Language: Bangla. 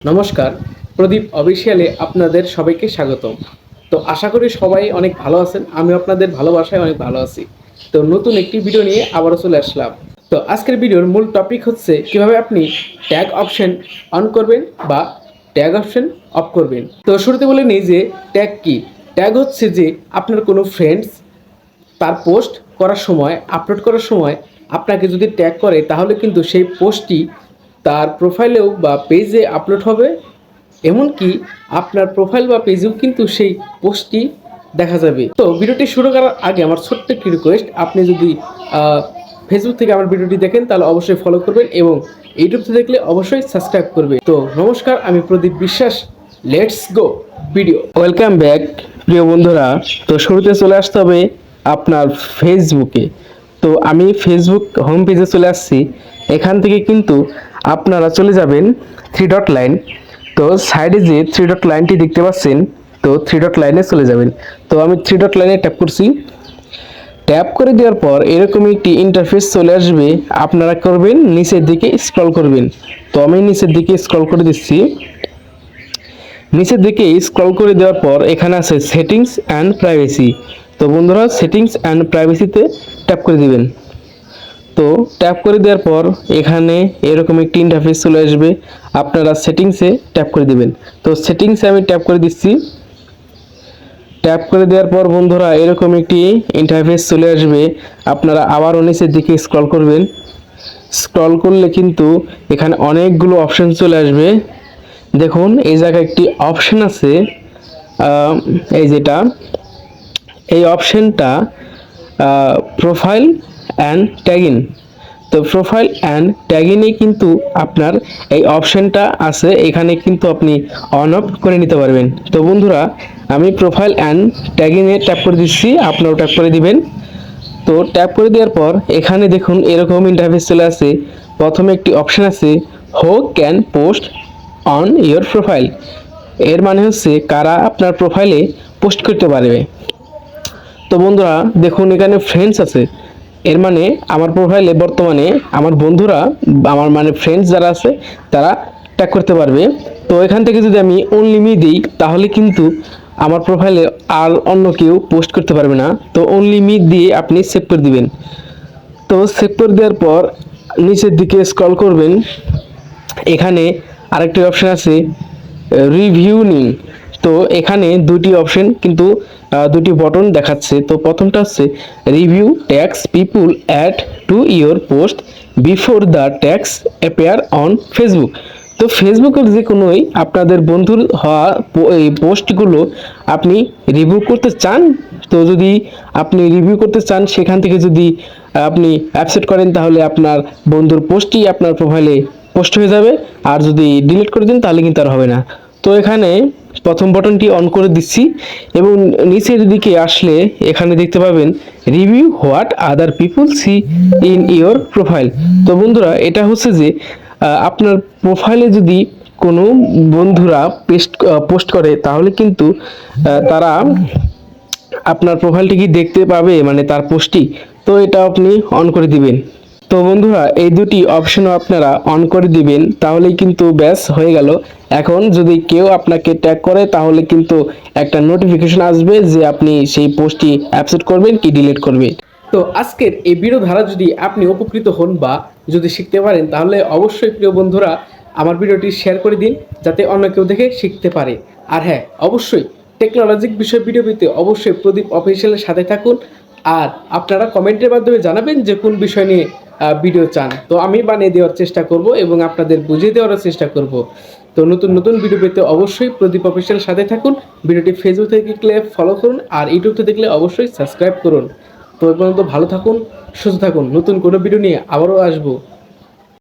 নমস্কার, প্রদীপ অফিসিয়ালে আপনাদের সবাইকে স্বাগতম। তো আশা করি সবাই অনেক ভালো আছেন। আমি আপনাদের ভালোবাসায় অনেক ভালো আছি। তো নতুন একটি ভিডিও নিয়ে আবারও চলে আসলাম। তো আজকের ভিডিওর মূল টপিক হচ্ছে কিভাবে আপনি ট্যাগ অপশন অন করবেন বা ট্যাগ অপশন অফ করবেন। তো শুরুতে বলে নিই যে ট্যাগ কি। ট্যাগ হচ্ছে যে আপনার কোনো ফ্রেন্ডস তার পোস্ট করার সময়, আপলোড করার সময় আপনাকে যদি ট্যাগ করে, তাহলে কিন্তু সেই পোস্টটি তার প্রোফাইলেও বা পেজে আপলোড হবে। এমনকি আপনার প্রোফাইল বা পেজেও কিন্তু সেই পোস্টটি দেখা যাবে। তো ভিডিওটি শুরু করার আগে আমার ছোট্ট একটি রিকোয়েস্ট, আপনি যদি ফেসবুক থেকে আমার ভিডিওটি দেখেন তাহলে অবশ্যই ফলো করবেন এবং ইউটিউব থেকে দেখলে অবশ্যই সাবস্ক্রাইব করবেন। তো নমস্কার, আমি প্রদীপ বিশ্বাস। Let's go video. Welcome back প্রিয় বন্ধুরা। তো শুরুতে চলে আসতে হবে আপনার ফেসবুকে। তো আমি ফেসবুক হোম পেজে চলে আসছি। এখান থেকে কিন্তু আপনারা চলে যাবেন থ্রি ডট লাইন। তো সাইডে যে থ্রি ডট লাইনটি দেখতে পাচ্ছেন, তো থ্রি ডট লাইনে চলে যাবেন। তো আমি থ্রি ডট লাইনে ট্যাপ করছি। ট্যাপ করে দেওয়ার পর এরকম একটি ইন্টারফেস চলে আসবে। আপনারা করবেন নিচের দিকে স্ক্রল করবেন। তো আমি নিচের দিকে স্ক্রল করে দিচ্ছি। নিচের দিকে স্ক্রল করে দেওয়ার পর এখানে আছে সেটিংস অ্যান্ড প্রাইভেসি। তো বন্ধুরা, সেটিংস অ্যান্ড প্রাইভেসিতে ট্যাপ করে দিবেন। তো ট্যাপ করে দেওয়ার পর এখানে এরকম একটি ইন্টারফেস চলে আসবে। আপনারা সেটিংসে ট্যাপ করে দিবেন। তো সেটিংসে আমি ট্যাপ করে দিচ্ছি। ট্যাপ করে দেওয়ার পর বন্ধুরা এরকম একটি ইন্টারফেস চলে আসবে। আপনারা আবারও নিচের দিকে স্ক্রল করবেন। স্ক্রল করলে কিন্তু এখানে অনেকগুলো অপশন চলে আসবে। দেখুন এই জায়গায় একটি অপশন আছে, এই যেটা, এই অপশনটা প্রোফাইল অ্যান্ড ট্যাগিং। তো প্রোফাইল অ্যান্ড ট্যাগিংয়ে কিন্তু আপনার এই অপশনটা আছে। এখানে কিন্তু আপনি অন অফ করে নিতে পারবেন। তো বন্ধুরা, আমি প্রোফাইল অ্যান্ড ট্যাগিংয়ে ট্যাপ করে দিচ্ছি, আপনারাও ট্যাপ করে দিবেন। তো ট্যাপ করে দেওয়ার পর এখানে দেখুন এরকম ইন্টারফেস চলে আসে। প্রথমে একটি অপশন আছে, who can post on your profile. এর মানে হচ্ছে কারা আপনার প্রোফাইলে পোস্ট করতে পারবে। তো বন্ধুরা দেখুন এখানে ফ্রেন্ডস আছে। এর মানে আমার প্রোফাইলে বর্তমানে আমার বন্ধুরা, আমার মানে ফ্রেন্ডস যারা আছে তারা ট্যাগ করতে পারবে। তো এখান থেকে যদি আমি অনলি মি দিই, তাহলে কিন্তু আমার প্রোফাইলে আর অন্য কেউ পোস্ট করতে পারবে না। তো অনলি মি দিয়ে আপনি সেভ করে দিবেন। তো সেভ করে দেওয়ার পর নিচের দিকে স্ক্রল করবেন। এখানে আরেকটি অপশন আছে, রিভিউ নিন। তো এখানে দুটি অপশন কিন্তু দুটি বটন দেখাচ্ছে। তো প্রথমটা হচ্ছে review tags people add to your post before the tags appear on Facebook. তো ফেসবুকের যে কোনোই আপনাদের বন্ধুর হওয়া এই পোস্টগুলো আপনি রিভিউ করতে চান, তো যদি আপনি রিভিউ করতে চান সেখান থেকে যদি আপনি অ্যাকসেপ্ট করেন, তাহলে আপনার বন্ধুর পোস্টই আপনার প্রোফাইলে পোস্ট হয়ে যাবে। আর যদি ডিলিট করে দিন তাহলে কিন্তু আর হবে না। তো এখানে প্রথম বাটনটি অন করে দিচ্ছি এবং নিচের দিকে আসলে এখানে দেখতে পাবেন review what other people see in your profile. তো বন্ধুরা, এটা হচ্ছে যে আপনার প্রোফাইলে যদি কোনো বন্ধুরা পোস্ট করে, তাহলে কিন্তু তারা আপনার প্রোফাইলটি কি দেখতে পাবে, মানে তার পোস্টটি। তো এটা আপনি অন করে দিবেন। তো বন্ধুরা, এই দুটি অপশনও আপনারা অন করে দিবেন, তাহলেই কিন্তু ব্যাস হয়ে গেল। এখন যদি কেউ আপনাকে ট্যাগ করে, তাহলে কিন্তু একটা নোটিফিকেশন আসবে যে আপনি সেই পোস্টটি অ্যাকসেপ্ট করবেন কি ডিলিট করবেন। তো আজকের এই ভিডিও ধারা যদি আপনি উপকৃত হন বা যদি শিখতে পারেন, তাহলে অবশ্যই প্রিয় বন্ধুরা আমার ভিডিওটি শেয়ার করে দিন, যাতে অন্য কেউ দেখে শিখতে পারে। আর হ্যাঁ, অবশ্যই টেকনোলজিক বিষয় ভিডিও পেতে অবশ্যই প্রদীপ অফিসিয়ালের সাথে থাকুন। আর আপনারা কমেন্টের মাধ্যমে জানাবেন যে কোন বিষয় নিয়ে ভিডিও চান। তো আমি বানিয়ে দেওয়ার চেষ্টা করব এবং আপনাদের বুঝিয়ে দেওয়ার চেষ্টা করব। তো নতুন নতুন ভিডিও পেতে অবশ্যই প্রদীপ অফিসিয়াল সাথে থাকুন। ভিডিওটি ফেসবুক থেকে দেখলে ফলো করুন, আর ইউটিউব থেকে দেখলে অবশ্যই সাবস্ক্রাইব করুন। তো এই পর্যন্ত ভালো থাকুন, সুস্থ থাকুন। নতুন কোনো ভিডিও নিয়ে আবারও আসবো।